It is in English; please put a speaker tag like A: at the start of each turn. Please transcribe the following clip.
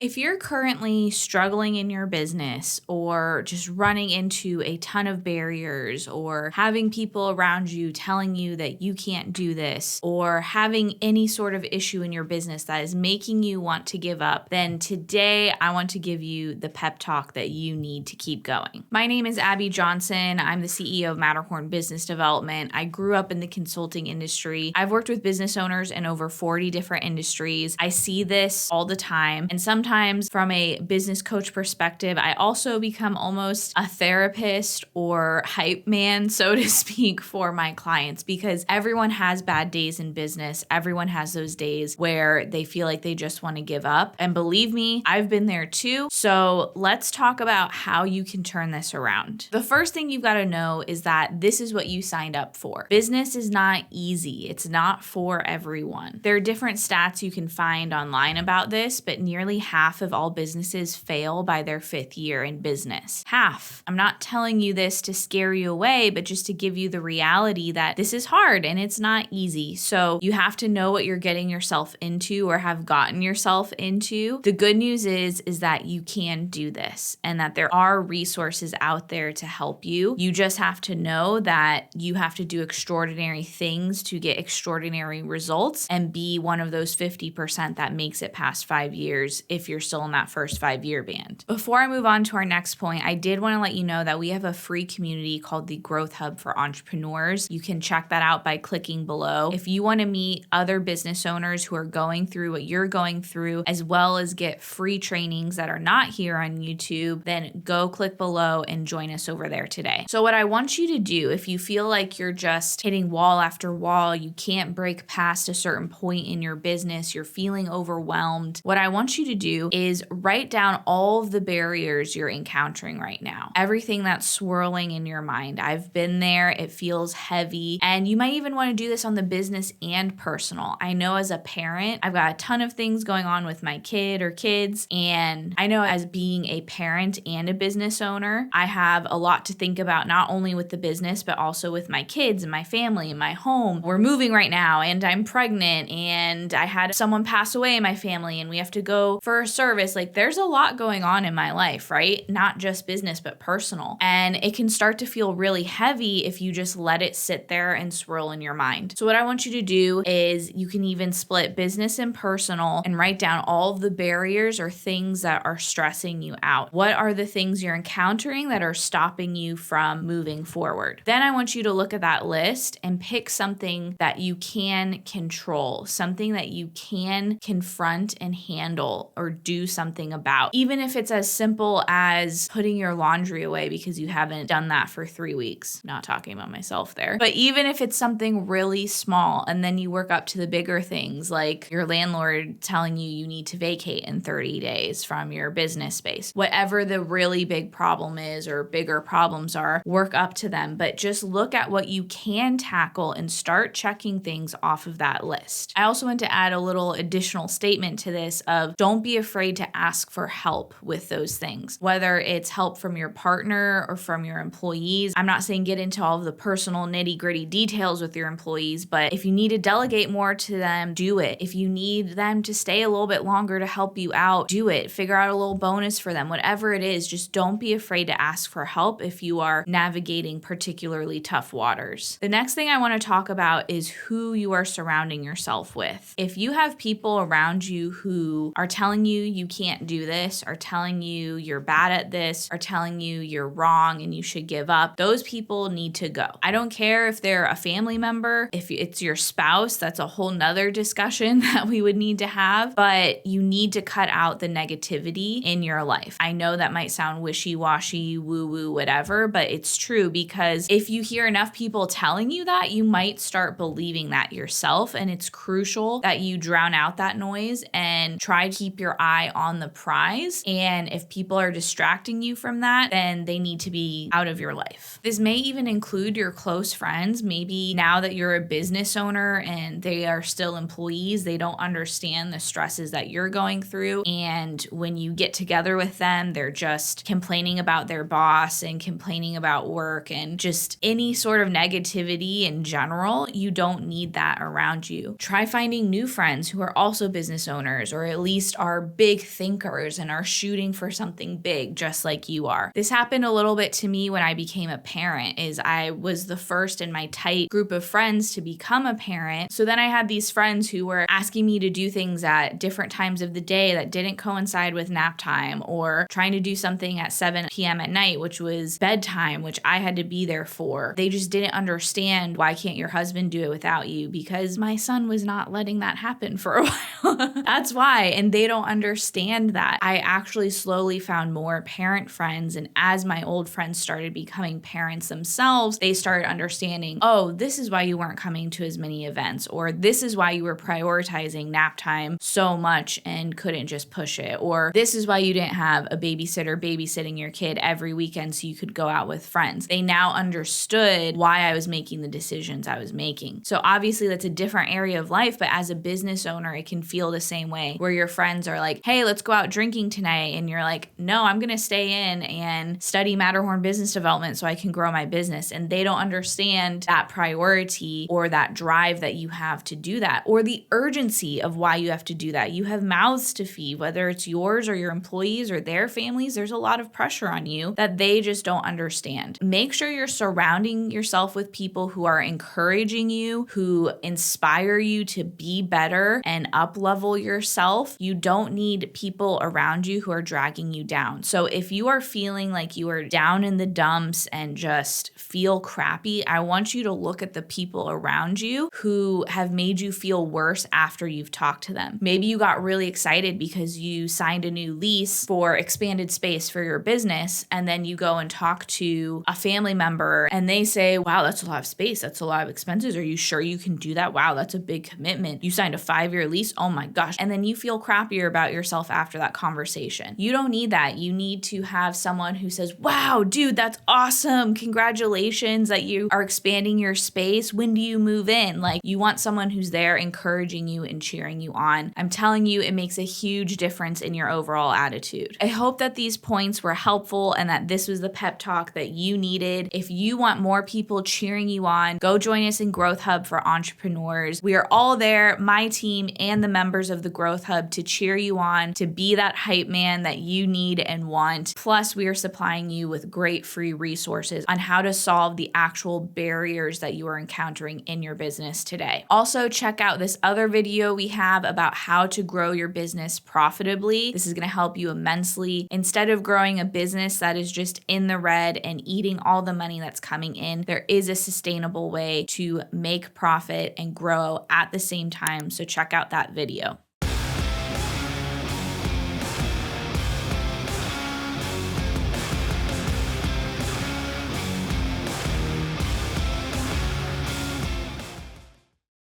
A: If you're currently struggling in your business or just running into a ton of barriers or having people around you telling you that you can't do this or having any sort of issue in your business that is making you want to give up, then today I want to give you the pep talk that you need to keep going. My name is Abby Johnson. I'm the CEO of Matterhorn Business Development. I grew up in the consulting industry. I've worked with business owners in over 40 different industries. I see this all the time, and sometimes from a business coach perspective, I also become almost a therapist or hype man, so to speak, for my clients, because everyone has bad days in business. Everyone has those days where they feel like they just want to give up. And believe me, I've been there too. So let's talk about how you can turn this around. The first thing you've got to know is that this is what you signed up for. Business is not easy. It's not for everyone. There are different stats you can find online about this, but nearly half of all businesses fail by their 5th year in business. Half. I'm not telling you this to scare you away, but just to give you the reality that this is hard and it's not easy. So you have to know what you're getting yourself into or have gotten yourself into. The good news is that you can do this and that there are resources out there to help you. You just have to know that you have to do extraordinary things to get extraordinary results and be one of those 50% that makes it past 5 years if you're still in that first 5-year band. Before I move on to our next point, I did want to let you know that we have a free community called the Growth Hub for Entrepreneurs. You can check that out by clicking below. If you want to meet other business owners who are going through what you're going through, as well as get free trainings that are not here on YouTube, then go click below and join us over there today. So what I want you to do, if you feel like you're just hitting wall after wall, you can't break past a certain point in your business, you're feeling overwhelmed, what I want you to do is write down all of the barriers you're encountering right now. Everything that's swirling in your mind. I've been there. It feels heavy. And you might even want to do this on the business and personal. I know as a parent, I've got a ton of things going on with my kid or kids. And I know as being a parent and a business owner, I have a lot to think about, not only with the business, but also with my kids and my family and my home. We're moving right now and I'm pregnant and I had someone pass away in my family and we have to go for a service. Like there's a lot going on in my life, right? Not just business, but personal. And it can start to feel really heavy if you just let it sit there and swirl in your mind. So what I want you to do is you can even split business and personal and write down all of the barriers or things that are stressing you out. What are the things you're encountering that are stopping you from moving forward? Then I want you to look at that list and pick something that you can control, something that you can confront and handle or do something about, even if it's as simple as putting your laundry away because you haven't done that for 3 weeks. Not talking about myself there, but even if it's something really small, and then you work up to the bigger things like your landlord telling you need to vacate in 30 days from your business space. Whatever the really big problem is or bigger problems are, work up to them, but just look at what you can tackle and start checking things off of that list. I also want to add a little additional statement to this of don't be afraid to ask for help with those things, whether it's help from your partner or from your employees. I'm not saying get into all of the personal nitty-gritty details with your employees, but if you need to delegate more to them, do it. If you need them to stay a little bit longer to help you out, do it. Figure out a little bonus for them. Whatever it is, just don't be afraid to ask for help if you are navigating particularly tough waters. The next thing I want to talk about is who you are surrounding yourself with. If you have people around you who are telling you can't do this, are telling you you're bad at this, are telling you you're wrong and you should give up, those people need to go. I don't care if they're a family member, if it's your spouse, that's a whole nother discussion that we would need to have, but you need to cut out the negativity in your life. I know that might sound wishy-washy, woo-woo, whatever, but it's true because if you hear enough people telling you that, you might start believing that yourself, and it's crucial that you drown out that noise and try to keep your eye on the prize. And if people are distracting you from that, then they need to be out of your life. This may even include your close friends. Maybe now that you're a business owner and they are still employees, they don't understand the stresses that you're going through. And when you get together with them, they're just complaining about their boss and complaining about work and just any sort of negativity in general. You don't need that around you. Try finding new friends who are also business owners or at least are big thinkers and are shooting for something big just like you are. This happened a little bit to me when I became a parent. Is I was the first in my tight group of friends to become a parent. So then I had these friends who were asking me to do things at different times of the day that didn't coincide with nap time, or trying to do something at 7 p.m. at night, which was bedtime, which I had to be there for. They just didn't understand, why can't your husband do it without you? Because my son was not letting that happen for a while. That's why. And they don't understand that. I actually slowly found more parent friends. And as my old friends started becoming parents themselves, they started understanding, oh, this is why you weren't coming to as many events, or this is why you were prioritizing nap time so much and couldn't just push it, or this is why you didn't have a babysitter babysitting your kid every weekend so you could go out with friends. They now understood why I was making the decisions I was making. So obviously that's a different area of life, but as a business owner, it can feel the same way, where your friends are like, hey, let's go out drinking tonight. And you're like, no, I'm going to stay in and study Matterhorn business development so I can grow my business. And they don't understand that priority or that drive that you have to do that, or the urgency of why you have to do that. You have mouths to feed, whether it's yours or your employees or their families. There's a lot of pressure on you that they just don't understand. Make sure you're surrounding yourself with people who are encouraging you, who inspire you to be better and up level yourself. You don't need people around you who are dragging you down. So if you are feeling like you are down in the dumps and just feel crappy, I want you to look at the people around you who have made you feel worse after you've talked to them. Maybe you got really excited because you signed a new lease for expanded space for your business, and then you go and talk to a family member and they say, wow, that's a lot of space. That's a lot of expenses. Are you sure you can do that? Wow, that's a big commitment. You signed a 5-year lease. Oh my gosh. And then you feel crappier about yourself after that conversation. You don't need that. You need to have someone who says, wow, dude, that's awesome. Congratulations that you are expanding your space. When do you move in? Like, you want someone who's there encouraging you and cheering you on. I'm telling you, it makes a huge difference in your overall attitude. I hope that these points were helpful and that this was the pep talk that you needed. If you want more people cheering you on, go join us in Growth Hub for Entrepreneurs. We are all there, my team and the members of the Growth Hub, to cheer you on, to be that hype man that you need and want. Plus, we are supplying you with great free resources on how to solve the actual barriers that you are encountering in your business today. Also, check out this other video we have about how to grow your business profitably. This is going to help you immensely. Instead of growing a business that is just in the red and eating all the money that's coming in, there is a sustainable way to make profit and grow at the same time. So check out that video.